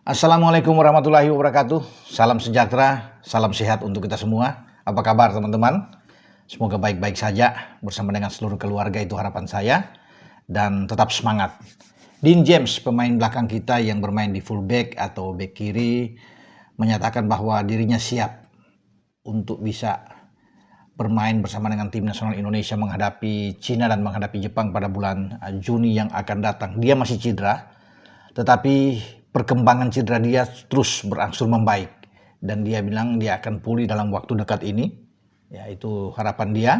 Assalamualaikum warahmatullahi wabarakatuh. Salam sejahtera, salam sehat untuk kita semua. Apa kabar teman-teman? Semoga baik-baik saja bersama dengan seluruh keluarga, itu harapan saya. Dan tetap semangat. Dean James, pemain belakang kita yang bermain di fullback atau back kiri, menyatakan bahwa dirinya siap untuk bisa bermain bersama dengan tim nasional Indonesia menghadapi Cina dan menghadapi Jepang pada bulan Juni yang akan datang. Dia masih cedera, tetapi perkembangan cedera dia terus berangsur membaik. Dan dia bilang dia akan pulih dalam waktu dekat ini. Ya, itu harapan dia.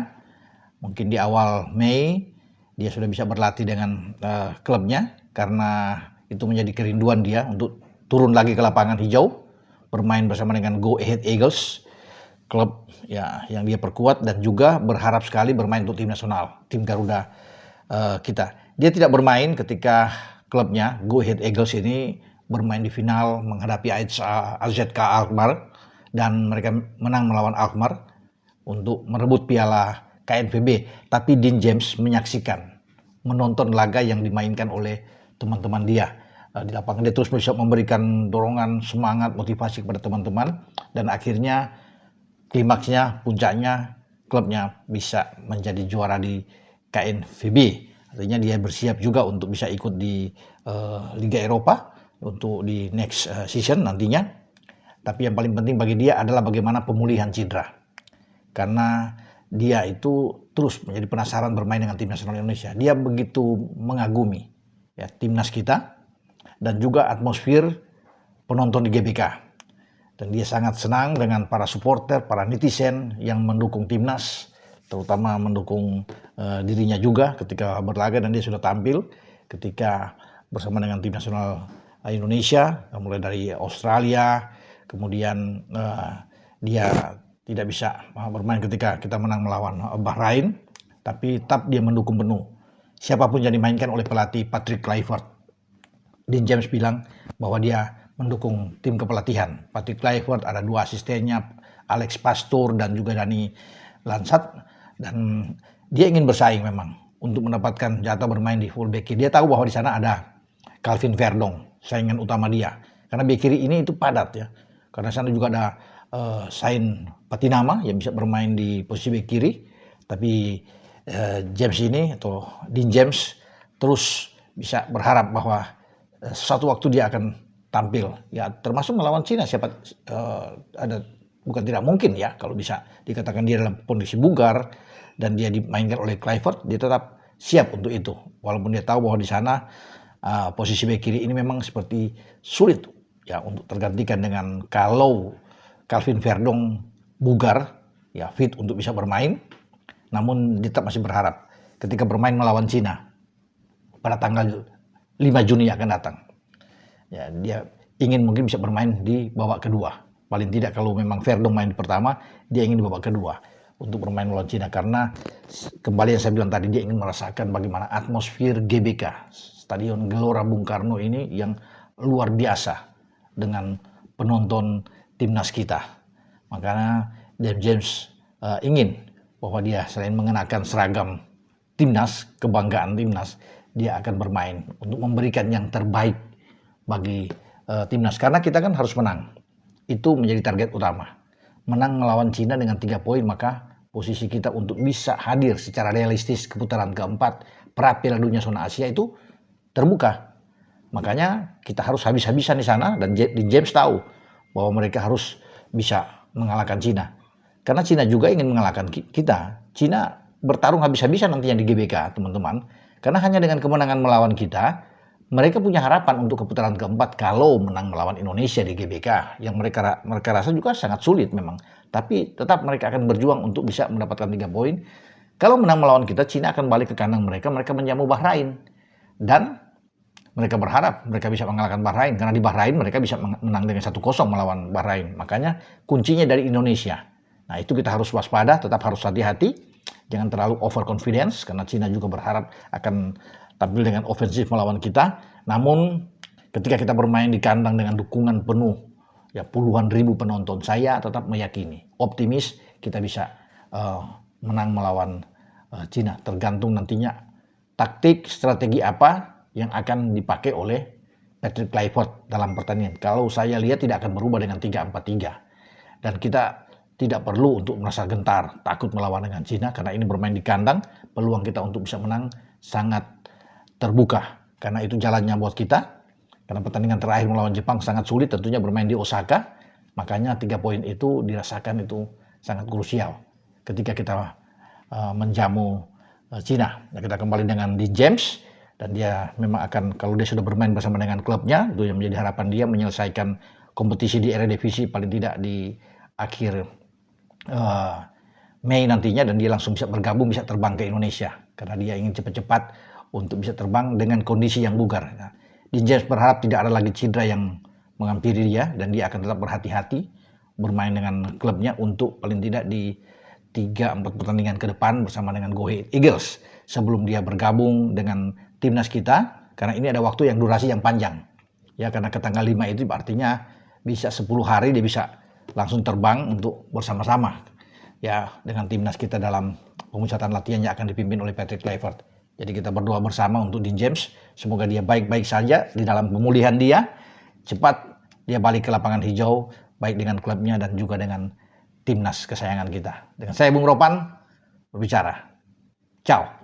Mungkin di awal Mei dia sudah bisa berlatih dengan klubnya, karena itu menjadi kerinduan dia untuk turun lagi ke lapangan hijau, bermain bersama dengan Go Ahead Eagles, klub ya yang dia perkuat, dan juga berharap sekali bermain untuk tim nasional, tim Garuda kita. Dia tidak bermain ketika klubnya Go Ahead Eagles ini bermain di final menghadapi AZK Alkmaar, dan mereka menang melawan Alkmaar untuk merebut piala KNVB. Tapi Dean James menyaksikan, menonton laga yang dimainkan oleh teman-teman dia di lapangan. Dia terus bisa memberikan dorongan, semangat, motivasi kepada teman-teman, dan akhirnya klimaksnya, puncaknya, klubnya bisa menjadi juara di KNVB. Artinya dia bersiap juga untuk bisa ikut di Liga Eropa untuk di next season nantinya. Tapi yang paling penting bagi dia adalah bagaimana pemulihan cedera. Karena dia itu terus menjadi penasaran bermain dengan tim nasional Indonesia. Dia begitu mengagumi ya timnas kita dan juga atmosfer penonton di GBK. Dan dia sangat senang dengan para supporter, para netizen yang mendukung timnas, terutama mendukung dirinya juga ketika berlaga. Dan dia sudah tampil ketika bersama dengan tim nasional Indonesia, mulai dari Australia, kemudian dia tidak bisa bermain ketika kita menang melawan Bahrain, tapi tetap dia mendukung penuh siapapun yang dimainkan oleh pelatih Patrick Kluivert. Dean James bilang bahwa dia mendukung tim kepelatihan Patrick Kluivert, ada dua asistennya, Alex Pastor dan juga Dani Lansat, dan dia ingin bersaing memang untuk mendapatkan jatah bermain di fullback kiri. Dia tahu bahwa di sana ada Calvin Verdong, saingan utama dia, karena bek kiri ini itu padat ya, karena sana juga ada Sain Patinama yang bisa bermain di posisi bek kiri. Tapi James ini atau Dean James terus bisa berharap bahwa suatu waktu dia akan tampil ya, termasuk melawan Cina. Siapa ada, bukan tidak mungkin ya kalau bisa dikatakan dia dalam kondisi bugar dan dia dimainkan oleh Kluivert, dia tetap siap untuk itu, walaupun dia tahu bahwa di sana posisi bek kiri ini memang seperti sulit ya untuk tergantikan dengan kalau Calvin Verdong bugar ya, fit untuk bisa bermain. Namun dia tetap masih berharap ketika bermain melawan Cina pada tanggal 5 Juni yang akan datang. Ya, dia ingin mungkin bisa bermain di babak kedua. Paling tidak kalau memang Verdong main di pertama, dia ingin di babak kedua untuk bermain melawan Cina. Karena kembali yang saya bilang tadi, dia ingin merasakan bagaimana atmosfer GBK, Stadion Gelora Bung Karno ini yang luar biasa dengan penonton timnas kita. Makanya Dean James ingin bahwa dia selain mengenakan seragam timnas, kebanggaan timnas, dia akan bermain untuk memberikan yang terbaik bagi timnas. Karena kita kan harus menang, itu menjadi target utama. Menang melawan Cina dengan 3 poin, maka posisi kita untuk bisa hadir secara realistis ke putaran keempat pra Piala Dunia zona Asia itu terbuka. Makanya kita harus habis-habisan di sana, dan James tahu bahwa mereka harus bisa mengalahkan Cina. Karena Cina juga ingin mengalahkan kita. Cina bertarung habis-habisan nantinya di GBK, teman-teman. Karena hanya dengan kemenangan melawan kita, mereka punya harapan untuk ke putaran keempat kalau menang melawan Indonesia di GBK. Yang mereka rasa juga sangat sulit memang. Tapi tetap mereka akan berjuang untuk bisa mendapatkan 3 poin. Kalau menang melawan kita, Cina akan balik ke kandang mereka menjamu Bahrain. Dan mereka berharap mereka bisa mengalahkan Bahrain, karena di Bahrain mereka bisa menang dengan 1-0 melawan Bahrain. Makanya kuncinya dari Indonesia. Nah, itu kita harus waspada, tetap harus hati-hati. Jangan terlalu overconfidence, karena Cina juga berharap akan tampil dengan ofensif melawan kita. Namun ketika kita bermain di kandang dengan dukungan penuh, ya puluhan ribu penonton, saya tetap meyakini, optimis kita bisa menang melawan Cina. Tergantung nantinya taktik, strategi apa yang akan dipakai oleh Patrick Kluivert dalam pertandingan. Kalau saya lihat tidak akan berubah dengan 3-4-3. Dan kita tidak perlu untuk merasa gentar, takut melawan dengan Cina, karena ini bermain di kandang, peluang kita untuk bisa menang sangat terbuka. Karena itu jalannya buat kita, karena pertandingan terakhir melawan Jepang sangat sulit, tentunya bermain di Osaka, makanya 3 poin itu dirasakan itu sangat krusial ketika kita menjamu Cina. Nah, kita kembali dengan Dean James, dan dia memang akan, kalau dia sudah bermain bersama dengan klubnya, itu yang menjadi harapan dia, menyelesaikan kompetisi di Eredivisie paling tidak di akhir Mei nantinya, dan dia langsung bisa bergabung, bisa terbang ke Indonesia, karena dia ingin cepat-cepat untuk bisa terbang dengan kondisi yang bugar. Nah, Dean James berharap tidak ada lagi cedera yang menghampiri dia, dan dia akan tetap berhati-hati bermain dengan klubnya untuk paling tidak di 3-4 pertandingan ke depan bersama dengan Go Ahead Eagles sebelum dia bergabung dengan timnas kita, karena ini ada waktu yang durasi yang panjang. Ya, karena ke tanggal 5 itu artinya bisa 10 hari dia bisa langsung terbang untuk bersama-sama ya dengan timnas kita dalam pemusatan latihan yang akan dipimpin oleh Patrick Kluivert. Jadi kita berdoa bersama untuk Dean James, semoga dia baik-baik saja di dalam pemulihan dia, cepat dia balik ke lapangan hijau baik dengan klubnya dan juga dengan timnas kesayangan kita. Dengan saya Bung Ropan berbicara. Ciao.